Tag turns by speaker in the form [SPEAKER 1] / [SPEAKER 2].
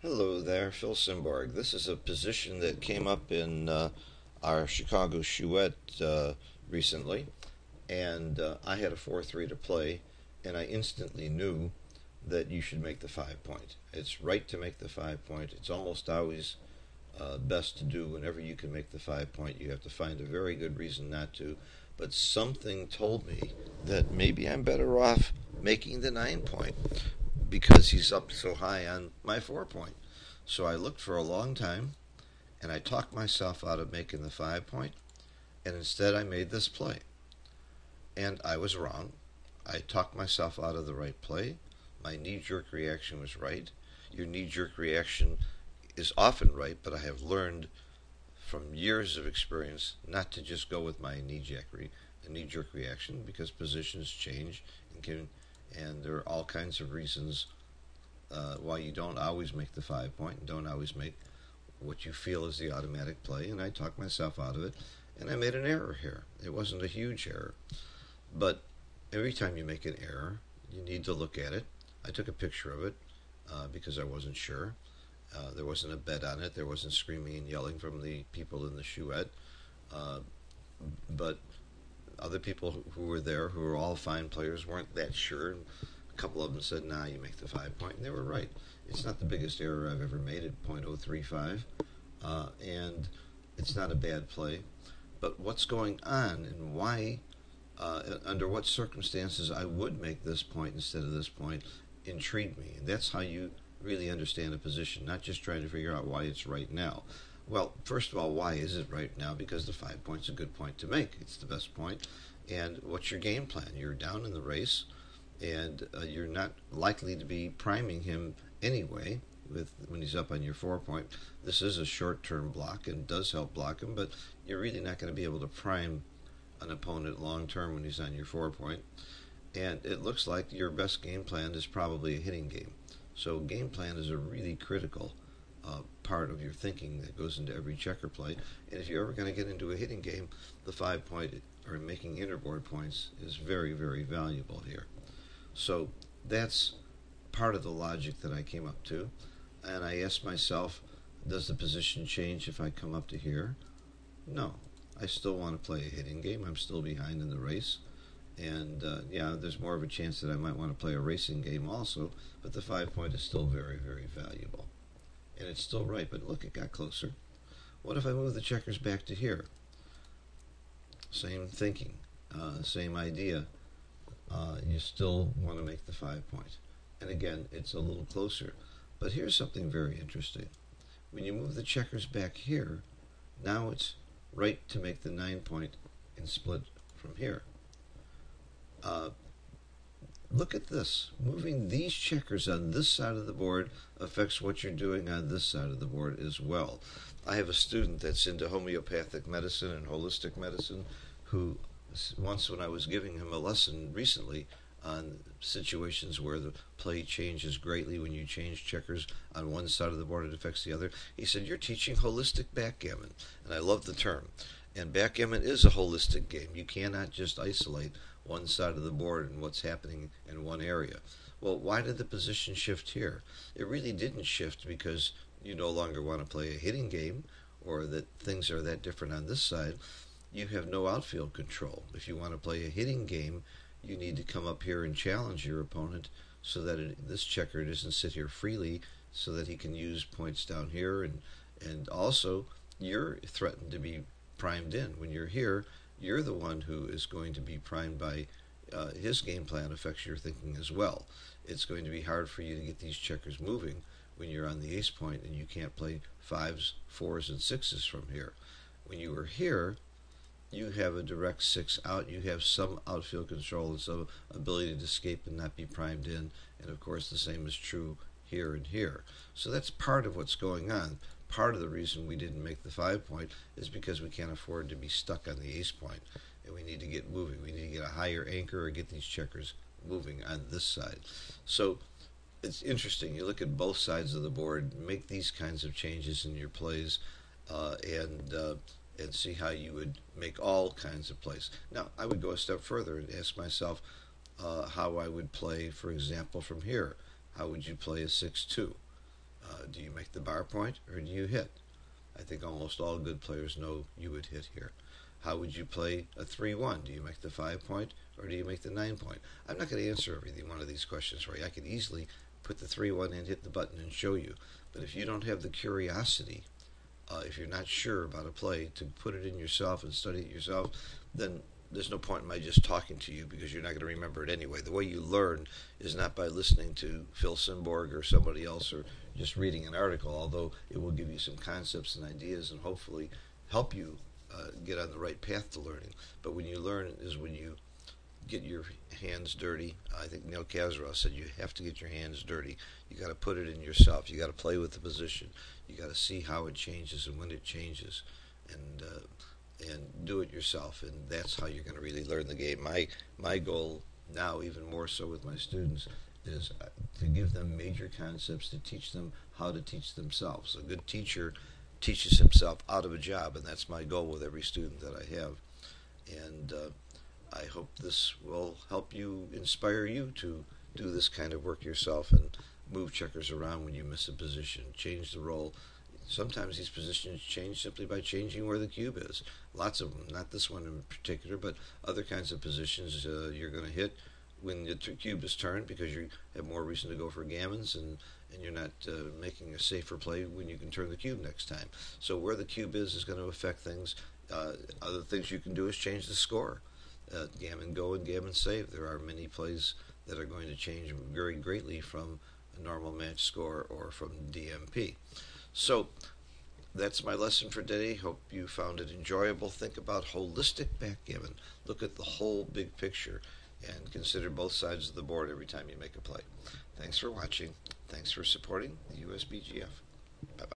[SPEAKER 1] Hello there, Phil Simborg. This is a position that came up in our Chicago Chouette recently, and I had a 4-3 to play, and I instantly knew that you should make the 5 point. It's right to make the 5 point. It's almost always best to do whenever you can make the 5 point. You have to find a very good reason not to, but something told me that maybe I'm better off making the 9 point because he's up so high on my 4 point. So I looked for a long time and I talked myself out of making the 5 point, and instead I made this play. And I was wrong. I talked myself out of the right play. My knee jerk reaction was right. Your knee jerk reaction is often right, but I have learned from years of experience not to just go with my knee jerk reaction because positions change and there are all kinds of reasons why you don't always make the 5 point and don't always make what you feel is the automatic play. And I talked myself out of it, and I made an error here. It wasn't a huge error, but every time you make an error, you need to look at it. I took a picture of it because I wasn't sure. There wasn't a bet on it. There wasn't screaming and yelling from the people in the chouette. But other people who were there, who were all fine players, weren't that sure. A couple of them said, nah, you make the 5 point, and they were right. It's not the biggest error I've ever made at .035, and it's not a bad play. But what's going on and why, under what circumstances I would make this point instead of this point, intrigued me. And that's how you really understand a position, not just trying to figure out why it's right now. Well, first of all, why is it right now? Because the 5 point's a good point to make. It's the best point. And what's your game plan? You're down in the race, and you're not likely to be priming him anyway when he's up on your 4 point. This is a short-term block and does help block him, but you're really not going to be able to prime an opponent long-term when he's on your 4 point. And it looks like your best game plan is probably a hitting game. So game plan is a really critical part of your thinking that goes into every checker play. And if you're ever going to get into a hitting game, the 5 point or making interboard points is very, very valuable here. So that's part of the logic that I came up to. And I asked myself, does the position change if I come up to here? No. I still want to play a hitting game. I'm still behind in the race. And yeah, there's more of a chance that I might want to play a racing game also, but the 5 point is still very, very valuable. And it's still right, but look, it got closer. What if I move the checkers back to here? Same thinking, same idea. You still want to make the 5 point. And again, it's a little closer. But here's something very interesting. When you move the checkers back here, now it's right to make the 9 point and split from here. Look at this. Moving these checkers on this side of the board affects what you're doing on this side of the board as well. I have a student that's into homeopathic medicine and holistic medicine who once, when I was giving him a lesson recently on situations where the play changes greatly when you change checkers on one side of the board, it affects the other, he said, you're teaching holistic backgammon. And I love the term. And backgammon is a holistic game. You cannot just isolate one side of the board and what's happening in one area. Well, why did the position shift here? It really didn't shift because you no longer want to play a hitting game or that things are that different on this side. You have no outfield control. If you want to play a hitting game, you need to come up here and challenge your opponent so that this checker doesn't sit here freely so that he can use points down here. And also, you're threatened to be primed in. When you're here, you're the one who is going to be primed by his game plan affects your thinking as well. It's going to be hard for you to get these checkers moving when you're on the ace point and you can't play 5s, 4s, and 6s from here. When you are here, you have a direct 6 out. You have some outfield control and some ability to escape and not be primed in. And of course, the same is true here and here. So that's part of what's going on. Part of the reason we didn't make the 5 point is because we can't afford to be stuck on the ace point, and we need to get moving. We need to get a higher anchor or get these checkers moving on this side. So it's interesting. You look at both sides of the board, make these kinds of changes in your plays, and see how you would make all kinds of plays. Now, I would go a step further and ask myself how I would play, for example, from here. How would you play a 6-2? Do you make the bar point or do you hit? I think almost all good players know you would hit here. How would you play a 3-1? Do you make the 5-point or do you make the 9-point? I'm not going to answer every one of these questions for you. I could easily put the 3-1 in, hit the button, and show you. But if you don't have the curiosity, if you're not sure about a play, to put it in yourself and study it yourself, then there's no point in my just talking to you because you're not going to remember it anyway. The way you learn is not by listening to Phil Simborg or somebody else or just reading an article, although it will give you some concepts and ideas and hopefully help you get on the right path to learning. But when you learn is when you get your hands dirty. I think Neil Kazarow said you have to get your hands dirty. You got to put it in yourself. You got to play with the position. You got to see how it changes and when it changes, and do it yourself. And that's how you're going to really learn the game. My goal now, even more so with my students, is to give them major concepts to teach them how to teach themselves. A good teacher teaches himself out of a job, and that's my goal with every student that I have. And I hope this will help you, inspire you to do this kind of work yourself and move checkers around when you miss a position, change the role. Sometimes these positions change simply by changing where the cube is. Lots of them, not this one in particular, but other kinds of positions you're going to hit when the cube is turned because you have more reason to go for gammons, and you're not making a safer play when you can turn the cube next time. So where the cube is going to affect things. Other things you can do is change the score. Gammon go and gammon save. There are many plays that are going to change very greatly from a normal match score or from DMP. So that's my lesson for today. Hope you found it enjoyable. Think about holistic backgammon. Look at the whole big picture and consider both sides of the board every time you make a play. Thanks for watching. Thanks for supporting the USBGF. Bye-bye.